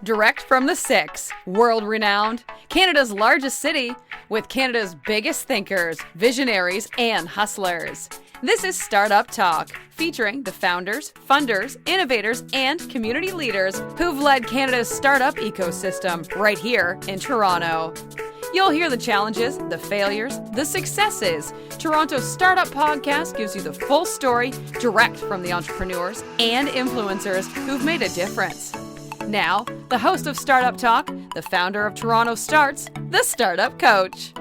Direct from the Six, world-renowned, Canada's largest city, with Canada's biggest thinkers, visionaries, and hustlers. This is Startup Talk, featuring the founders, funders, innovators, and community leaders who've led Canada's startup ecosystem right here in Toronto. You'll hear the challenges, the failures, the successes. Toronto Startup Podcast gives you the full story direct from the entrepreneurs and influencers who've made a difference. Now, the host of Startup Talk, the founder of TorontoStarts, the Startup Coach.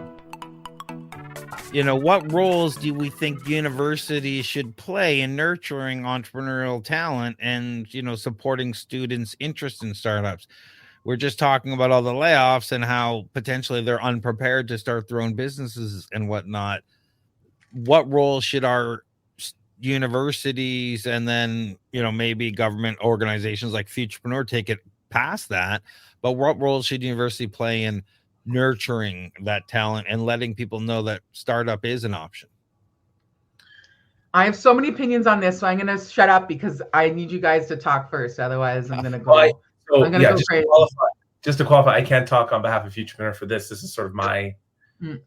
What roles do we think universities should play in nurturing entrepreneurial talent and, supporting students' interest in startups? We're just talking about all the layoffs and how potentially they're unprepared to start their own businesses and whatnot. What role should our universities and then, maybe government organizations like Futurepreneur take it past that? But what role should university play in nurturing that talent and letting people know that startup is an option? I have so many opinions on this, so I'm going to shut up because I need you guys to talk first. Otherwise, I'm going to go. Just to qualify, I can't talk on behalf of Futurepreneur for this. This is sort of my, I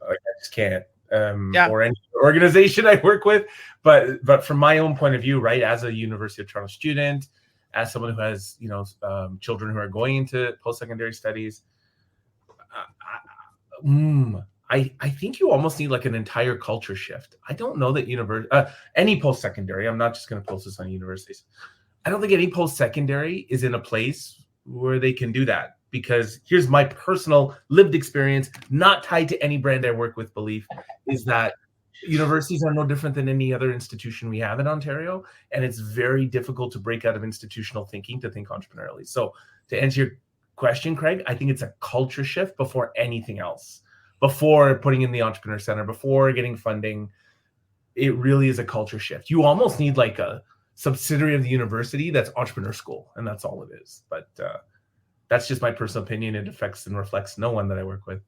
just can't, or any organization I work with. But from my own point of view, right, as a University of Toronto student, as someone who has, children who are going into post-secondary studies, I think you almost need like an entire culture shift. I don't know that any post-secondary, I'm not just going to post this on universities. I don't think any post-secondary is in a place where they can do that, because here's my personal lived experience, not tied to any brand I work with, belief is that universities are no different than any other institution we have in Ontario. And it's very difficult to break out of institutional thinking to think entrepreneurially. So to answer your question, Craig, I think it's a culture shift before anything else. Before putting in the Entrepreneur Center, before getting funding, it really is a culture shift. You almost need like a subsidiary of the university that's entrepreneur school, and that's all it is. But that's just my personal opinion. It affects and reflects no one that I work with.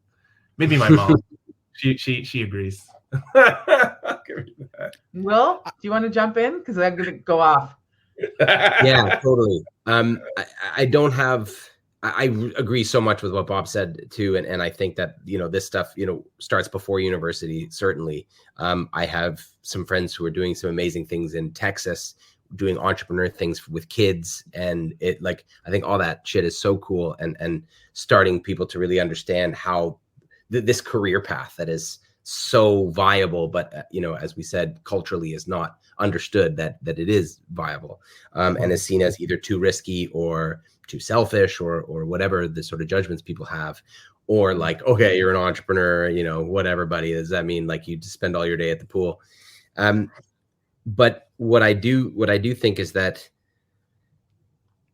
Maybe my mom. she agrees. Will, do you want to jump in? Because I'm going to go off. Yeah, totally. I agree so much with what Bob said too, and I think that this stuff starts before university. Certainly, I have some friends who are doing some amazing things in Texas, doing entrepreneur things with kids, and I think all that shit is so cool, and starting people to really understand how this career path that is so viable, but as we said, culturally is not understood that it is viable, and is seen as either too risky or too selfish or whatever the sort of judgments people have, or like, okay, you're an entrepreneur, whatever, buddy. Does that mean like you just spend all your day at the pool? But what I do think is that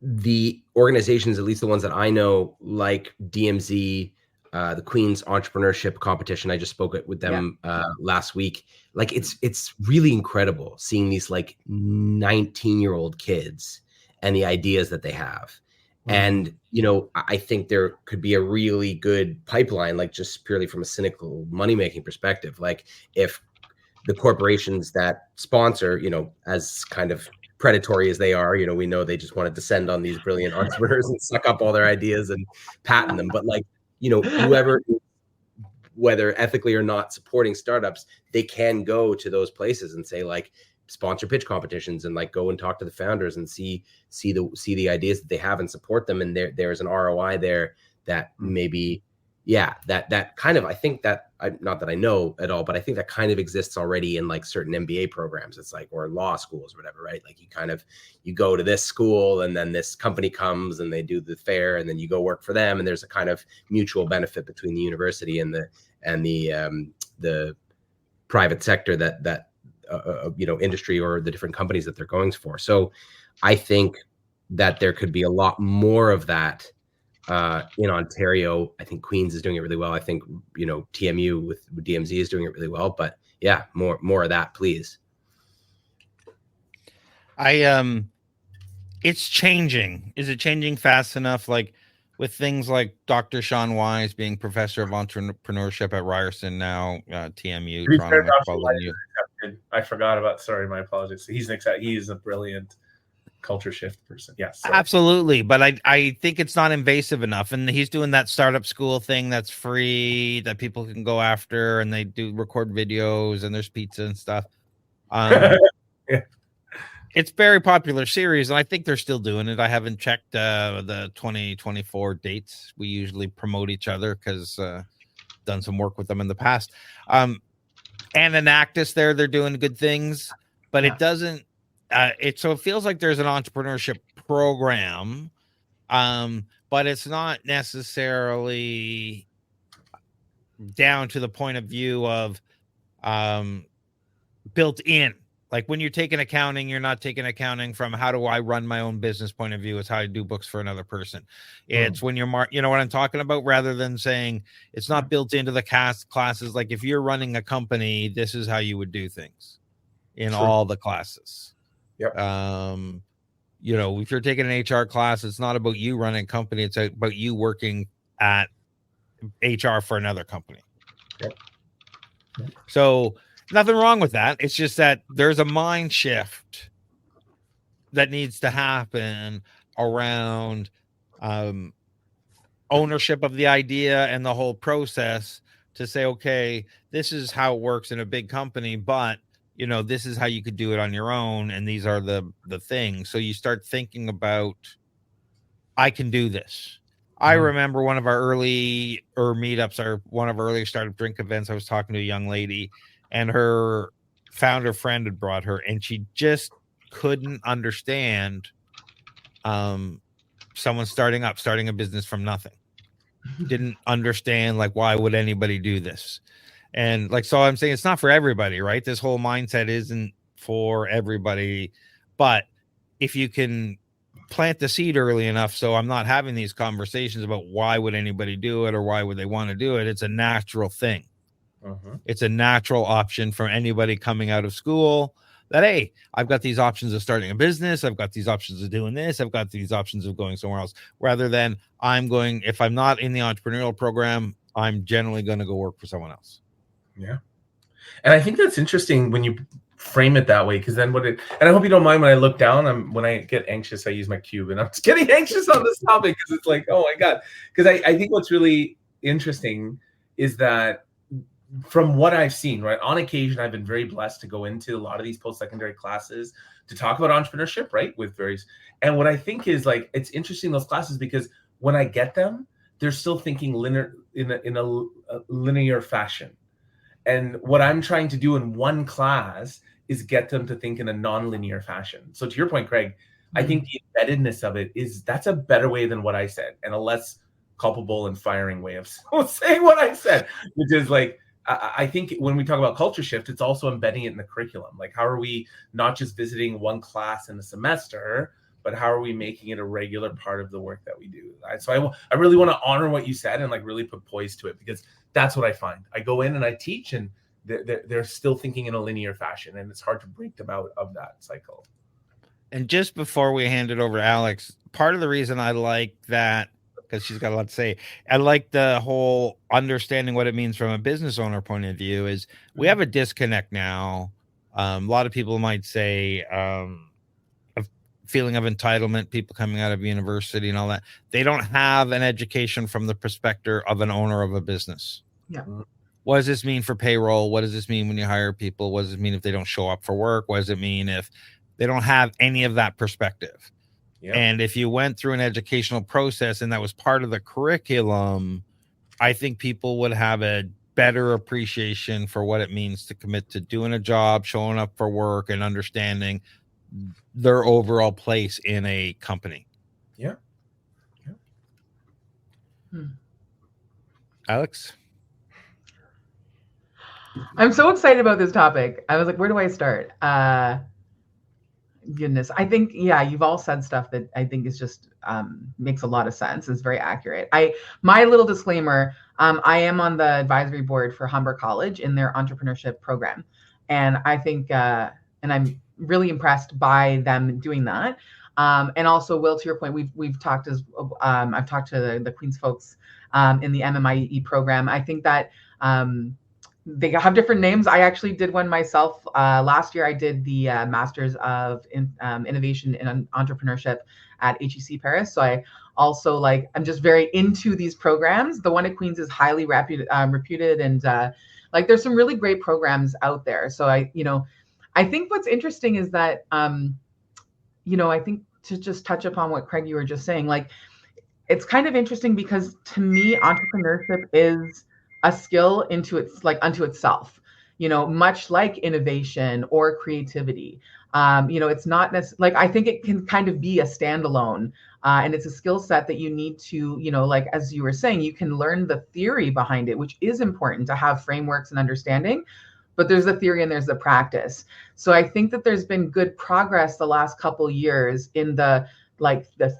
the organizations, at least the ones that I know, like DMZ, the Queen's Entrepreneurship Competition, I just spoke with them last week. Like it's really incredible seeing these like 19-year-old kids and the ideas that they have. And, I think there could be a really good pipeline, like just purely from a cynical money-making perspective. Like if the corporations that sponsor, as kind of predatory as they are, we know they just want to descend on these brilliant entrepreneurs and suck up all their ideas and patent them. But like, whoever, whether ethically or not supporting startups, they can go to those places and say like, sponsor pitch competitions and like go and talk to the founders and see the ideas that they have and support them. And there's an ROI there that maybe, that kind of, I think that not that I know at all, but I think that kind of exists already in like certain MBA programs. It's like, or law schools or whatever, right? Like you go to this school and then this company comes and they do the fair and then you go work for them. And there's a kind of mutual benefit between the university and the private sector that industry or the different companies that they're going for. So I think that there could be a lot more of that in Ontario. I think Queens is doing it really well. I think, TMU with DMZ is doing it really well, but yeah, more of that, please. It's changing. Is it changing fast enough? Like with things like Dr. Sean Wise being professor of entrepreneurship at Ryerson now, TMU. I forgot about. Sorry, my apologies. He's a brilliant culture shift person. Yes, absolutely. But I think it's not invasive enough. And he's doing that startup school thing that's free that people can go after, and they do record videos, and there's pizza and stuff. Yeah. It's very popular series, and I think they're still doing it. I haven't checked the 2024 dates. We usually promote each other because done some work with them in the past. And Enactus there, they're doing good things, but it doesn't. It feels like there's an entrepreneurship program, but it's not necessarily down to the point of view of built in. Like when you're taking accounting, you're not taking accounting from how do I run my own business point of view. It's how I do books for another person. It's when you're, you know what I'm talking about, rather than saying it's not built into the classes. Like if you're running a company, this is how you would do things in all the classes. Yep. You know, if you're taking an HR class, it's not about you running a company. It's about you working at HR for another company. Yep. So nothing wrong with that. It's just that there's a mind shift that needs to happen around ownership of the idea and the whole process to say, okay, this is how it works in a big company, but you know, this is how you could do it on your own. And these are the things. So you start thinking about, I can do this. I remember one of our early meetups, or one of our early startup drink events. I was talking to a young lady, and her founder friend had brought her, and she just couldn't understand someone starting a business from nothing. Didn't understand, like, why would anybody do this? And like, so I'm saying it's not for everybody, right? This whole mindset isn't for everybody. But if you can plant the seed early enough, so I'm not having these conversations about why would anybody do it or why would they want to do it. It's a natural thing. It's a natural option for anybody coming out of school that, hey, I've got these options of starting a business. I've got these options of doing this. I've got these options of going somewhere else, rather than if I'm not in the entrepreneurial program, I'm generally going to go work for someone else. Yeah. And I think that's interesting when you frame it that way, because then and I hope you don't mind when I look down, when I get anxious, I use my cube, and I'm just getting anxious on this topic because it's like, oh my God. Because I think what's really interesting is that from what I've seen, right, on occasion, I've been very blessed to go into a lot of these post-secondary classes to talk about entrepreneurship, right, with various, and what I think is, like, it's interesting, those classes, because when I get them, they're still thinking linear in a linear fashion. And what I'm trying to do in one class is get them to think in a non-linear fashion. So to your point, Craig, I think the embeddedness of it that's a better way than what I said, and a less culpable and firing way of saying what I said, which is like, I think when we talk about culture shift, it's also embedding it in the curriculum. Like, how are we not just visiting one class in a semester, but how are we making it a regular part of the work that we do? So I really want to honor what you said and like really put poise to it, because that's what I find. I go in and I teach, and they're still thinking in a linear fashion, and it's hard to break them out of that cycle. And just before we hand it over to Alex, part of the reason I like that, because she's got a lot to say, I like the whole understanding what it means from a business owner point of view, is we have a disconnect now. A lot of people might say a feeling of entitlement, people coming out of university and all that. They don't have an education from the perspective of an owner of a business. Yeah. What does this mean for payroll? What does this mean when you hire people? What does it mean if they don't show up for work? What does it mean if they don't have any of that perspective? Yeah. And if you went through an educational process and that was part of the curriculum, I think people would have a better appreciation for what it means to commit to doing a job, showing up for work, and understanding their overall place in a company. Yeah. Alex? I'm so excited about this topic. I was like, where do I start? Goodness. I think, you've all said stuff that I think is just makes a lot of sense. It's very accurate. My little disclaimer, I am on the advisory board for Humber College in their entrepreneurship program. And I think, and I'm really impressed by them doing that. And also, Will, to your point, we've talked I've talked to the Queen's folks in the MMIE program. I think that they have different names. I actually did one myself last year. I did the Masters of Innovation in Entrepreneurship at HEC Paris. So I also I'm just very into these programs. The one at Queen's is highly reputed, and there's some really great programs out there. So I think what's interesting is that I think to just touch upon what Craig, you were just saying, it's kind of interesting because to me, entrepreneurship is a skill unto itself, much like innovation or creativity. It's not necessarily I think it can kind of be a standalone, and it's a skill set that you need to, as you were saying, you can learn the theory behind it, which is important to have frameworks and understanding. But there's the theory and there's the practice. So I think that there's been good progress the last couple years in the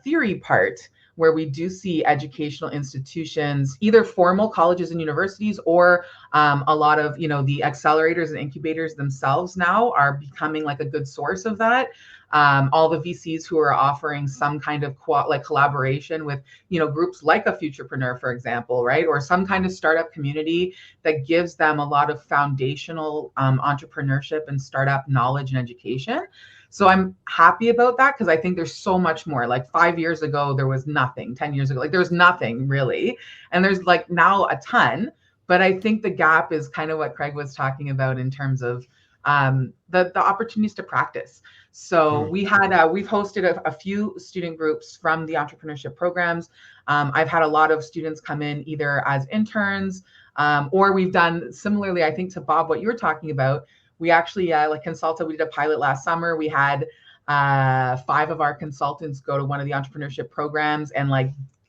theory part, where we do see educational institutions, either formal colleges and universities, or a lot of, the accelerators and incubators themselves now are becoming a good source of that. All the VCs who are offering some kind of collaboration with, groups like a Futurepreneur, for example, right? Or some kind of startup community that gives them a lot of foundational entrepreneurship and startup knowledge and education. So I'm happy about that, because I think there's so much more. 5 years ago, there was nothing. 10 years ago, there was nothing really. And there's now a ton. But I think the gap is kind of what Craig was talking about in terms of the opportunities to practice. So we've hosted a few student groups from the entrepreneurship programs. I've had a lot of students come in either as interns, or we've done similarly, I think, to Bob, what you were talking about. We actually consulted. We did a pilot last summer. We had 5 of our consultants go to one of the entrepreneurship programs and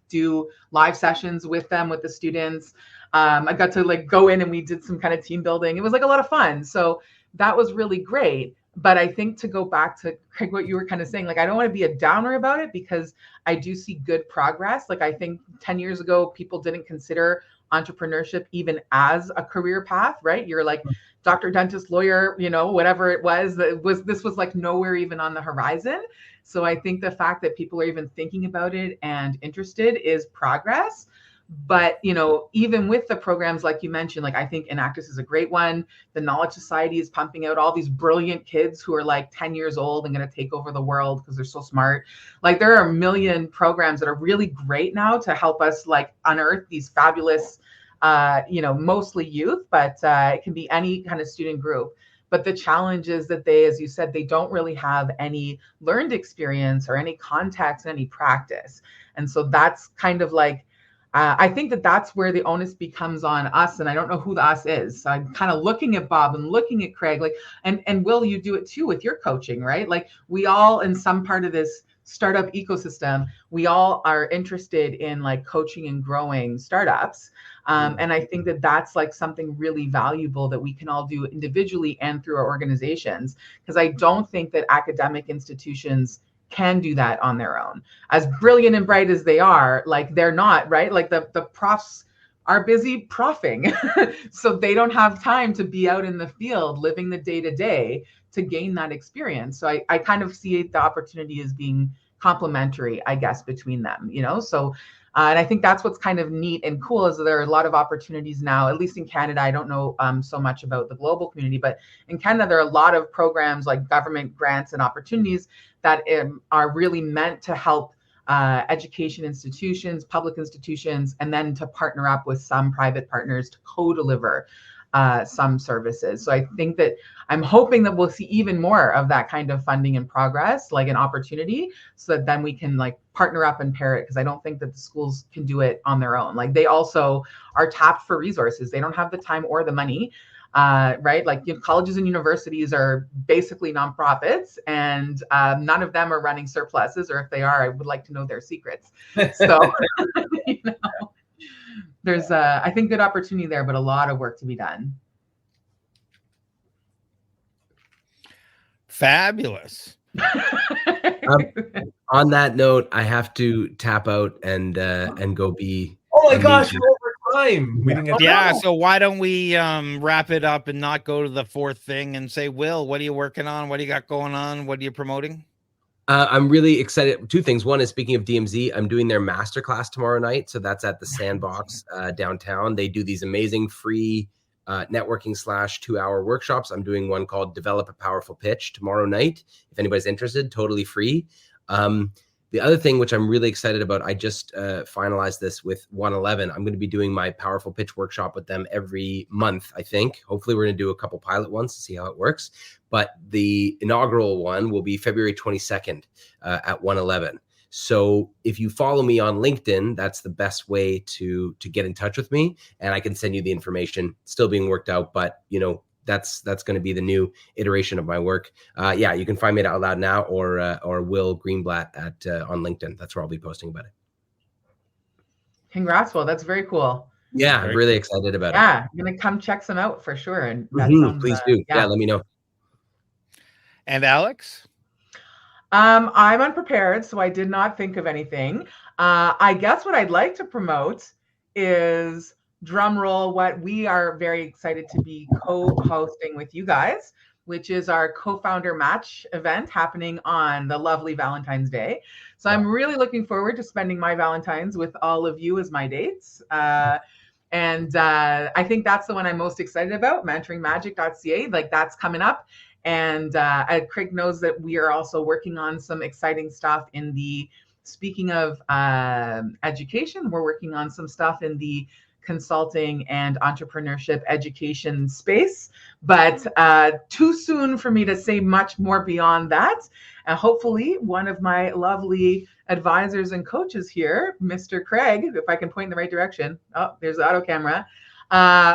do live sessions with them, with the students. I got to go in and we did some kind of team building. It was a lot of fun. So that was really great. But I think, to go back to Craig, what you were kind of saying, I don't want to be a downer about it, because I do see good progress. I think 10 years ago, people didn't consider entrepreneurship even as a career path, right? You're doctor, dentist, lawyer, whatever it was, this was nowhere even on the horizon. So I think the fact that people are even thinking about it and interested is progress. But, even with the programs, like you mentioned, I think Enactus is a great one. The Knowledge Society is pumping out all these brilliant kids who are 10 years old and going to take over the world because they're so smart. There are a million programs that are really great now to help us unearth these fabulous, mostly youth, but it can be any kind of student group. But the challenge is that they, as you said, they don't really have any learned experience or any context, any practice. And so that's kind of I think that's where the onus becomes on us. And I don't know who the us is. So I'm kind of looking at Bob and looking at Craig, and Will, you do it too with your coaching, right? We all, in some part of this startup ecosystem, we all are interested in coaching and growing startups. And I think that that's something really valuable that we can all do individually and through our organizations, because I don't think that academic institutions can do that on their own. As brilliant and bright as they are, they're not, right? The profs are busy proffing. So they don't have time to be out in the field living the day-to-day to gain that experience. So I kind of see the opportunity as being complementary, I guess, between them, So and I think that's what's kind of neat and cool, is that there are a lot of opportunities now, at least in Canada. I don't know so much about the global community, but in Canada, there are a lot of programs like government grants and opportunities that are really meant to help education institutions, public institutions, and then to partner up with some private partners to co-deliver some services. So I think that I'm hoping that we'll see even more of that kind of funding and progress, an opportunity, so that then we can partner up and pair it, because I don't think that the schools can do it on their own. They also are tapped for resources. They don't have the time or the money, right? Colleges and universities are basically nonprofits, and none of them are running surpluses, or if they are, I would like to know their secrets. So, there's I think good opportunity there, but a lot of work to be done. Fabulous. On that note, I have to tap out and go be. Oh my gosh, we're over time. Yeah, so why don't we wrap it up and not go to the fourth thing and say, Will, what are you working on? What do you got going on? What are you promoting? I'm really excited. 2 things. One is, speaking of DMZ, I'm doing their masterclass tomorrow night. So that's at the Sandbox downtown. They do these amazing free networking / 2-hour workshops. I'm doing one called Develop a Powerful Pitch tomorrow night. If anybody's interested, totally free. The other thing, which I'm really excited about, I just finalized this with 111. I'm going to be doing my Powerful Pitch workshop with them every month, I think. Hopefully, we're going to do a couple pilot ones to see how it works. But the inaugural one will be February 22nd at 111. So if you follow me on LinkedIn, that's the best way to get in touch with me, and I can send you the information. Still being worked out, but that's going to be the new iteration of my work. You can find me at Out Loud Now or Will Greenblatt on LinkedIn. That's where I'll be posting about it. Congrats, Will. That's very cool. Yeah, I'm really excited about it. Yeah, I'm gonna come check some out for sure. And that sounds, please do. Yeah, let me know. And Alex? I'm unprepared, so I did not think of anything. I guess what I'd like to promote is, drum roll, what we are very excited to be co-hosting with you guys, which is our co-founder match event happening on the lovely Valentine's Day. So I'm really looking forward to spending my Valentine's with all of you as my dates. And I think that's the one I'm most excited about, mentoringmagic.ca. Like, that's coming up. And Craig knows that we are also working on some exciting stuff in the, speaking of education, we're working on some stuff in the consulting and entrepreneurship education space, but too soon for me to say much more beyond that. Hopefully one of my lovely advisors and coaches here, Mr. Craig, if I can point in the right direction, oh, there's the auto camera,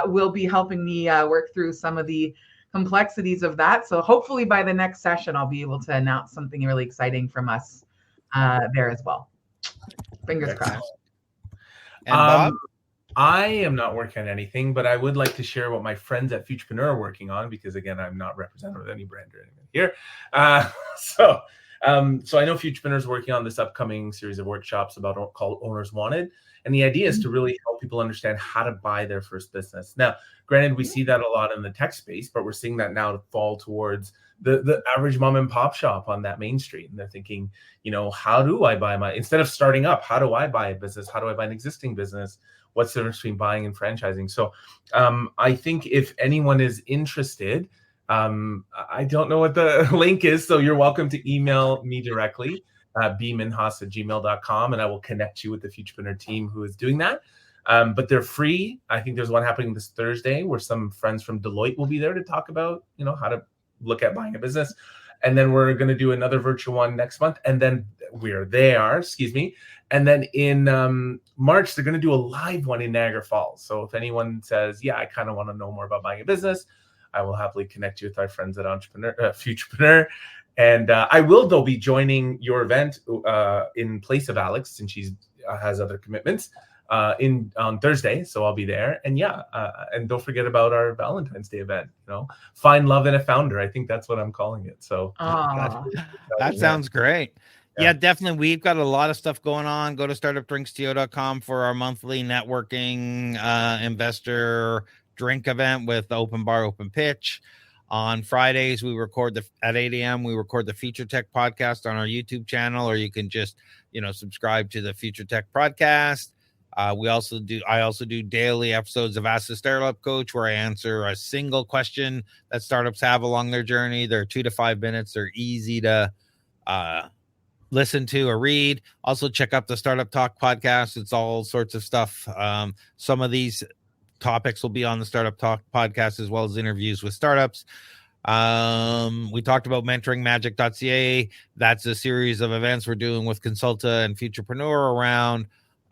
will be helping me work through some of the complexities of that. So hopefully by the next session, I'll be able to announce something really exciting from us there as well. Fingers crossed. And Bob? I am not working on anything, but I would like to share what my friends at Futurepreneur are working on, because again, I'm not representative of any brand or anything here. So I know Futurepreneur is working on this upcoming series of workshops called Owners Wanted. And the idea is to really help people understand how to buy their first business. Now, granted, we see that a lot in the tech space, but we're seeing that now fall towards the average mom and pop shop on that main street. And they're thinking, how do I buy instead of starting up, how do I buy a business? How do I buy an existing business? What's the difference between buying and franchising? So I think if anyone is interested, I don't know what the link is, so you're welcome to email me directly, bminhas@gmail.com, and I will connect you with the Futurepreneur team who is doing that. But they're free. I think there's one happening this Thursday where some friends from Deloitte will be there to talk about, how to look at buying a business. And then we're going to do another virtual one next month. And then And then in March, they're going to do a live one in Niagara Falls. So if anyone says, I kind of want to know more about buying a business, I will happily connect you with our friends at Futurepreneur. And I will, though, be joining your event in place of Alex, since she has other commitments on Thursday. So I'll be there. And and don't forget about our Valentine's Day event. Find love in a founder. I think that's what I'm calling it. So that sounds great. Yeah, definitely. We've got a lot of stuff going on. Go to startupdrinks.com for our monthly networking investor drink event with Open Bar, Open Pitch. On Fridays, we record at 8 a.m. We record the Future Tech podcast on our YouTube channel, or you can just, subscribe to the Future Tech podcast. I also do daily episodes of Ask the Startup Coach, where I answer a single question that startups have along their journey. They're 2 to 5 minutes. They're easy to listen to or read. Also check out the Startup Talk podcast. It's all sorts of stuff. Some of these topics will be on the Startup Talk podcast, as well as interviews with startups. We talked about mentoringmagic.ca. That's a series of events we're doing with Consulta and Futurepreneur around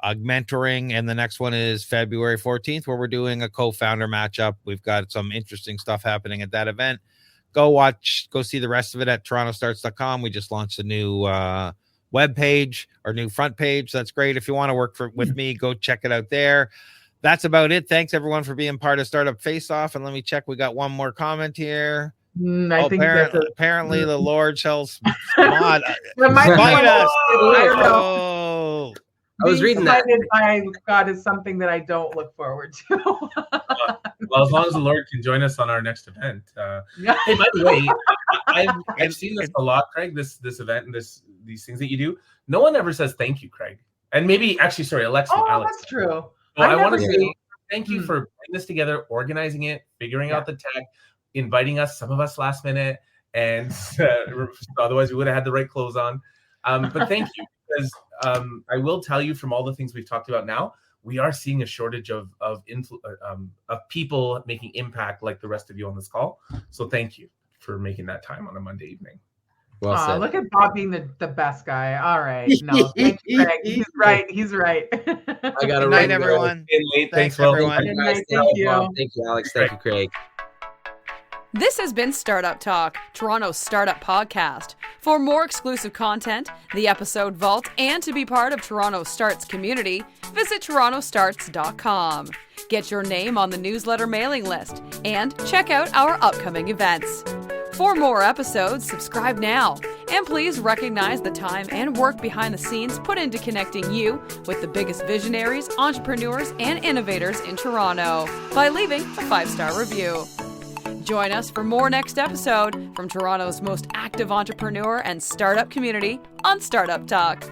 mentoring. And the next one is February 14th, where we're doing a co-founder matchup. We've got some interesting stuff happening at that event. Go see the rest of it at TorontoStarts.com. We just launched a new web page, or new front page. That's great. If you want to work with me, go check it out there. That's about it. Thanks everyone for being part of Startup Face Off. And let me check. We got one more comment here. I think apparently the Lord shall smite us. I was reading that. By God is something that I don't look forward to. Well, as long as the Lord can join us on our next event. Hey, by the way, I've seen this a lot, Craig. This event and these things that you do. No one ever says thank you, Craig. And maybe Alexa. Oh, Alex. that's true. Well, I want to say thank you for putting this together, organizing it, figuring Yeah. out the tech, inviting us, some of us last minute, and otherwise we would have had the right clothes on. But thank you, because I will tell you, from all the things we've talked about now, we are seeing a shortage of people making impact like the rest of you on this call. So thank you for making that time on a Monday evening. Well said. Look at Bob being the best guy. All right. No, thank you, Craig. He's right. He's right. I got to Good run, night, everyone. Thanks, everyone. Good night. Thank you. Thank you, Alex. Thank you, Craig. This has been Startup Talk, Toronto's startup podcast. For more exclusive content, the episode vault, and to be part of TorontoStarts community, visit TorontoStarts.com. Get your name on the newsletter mailing list and check out our upcoming events. For more episodes, subscribe now. And please recognize the time and work behind the scenes put into connecting you with the biggest visionaries, entrepreneurs, and innovators in Toronto by leaving a 5-star review. Join us for more next episode from Toronto's most active entrepreneur and startup community on Startup Talk.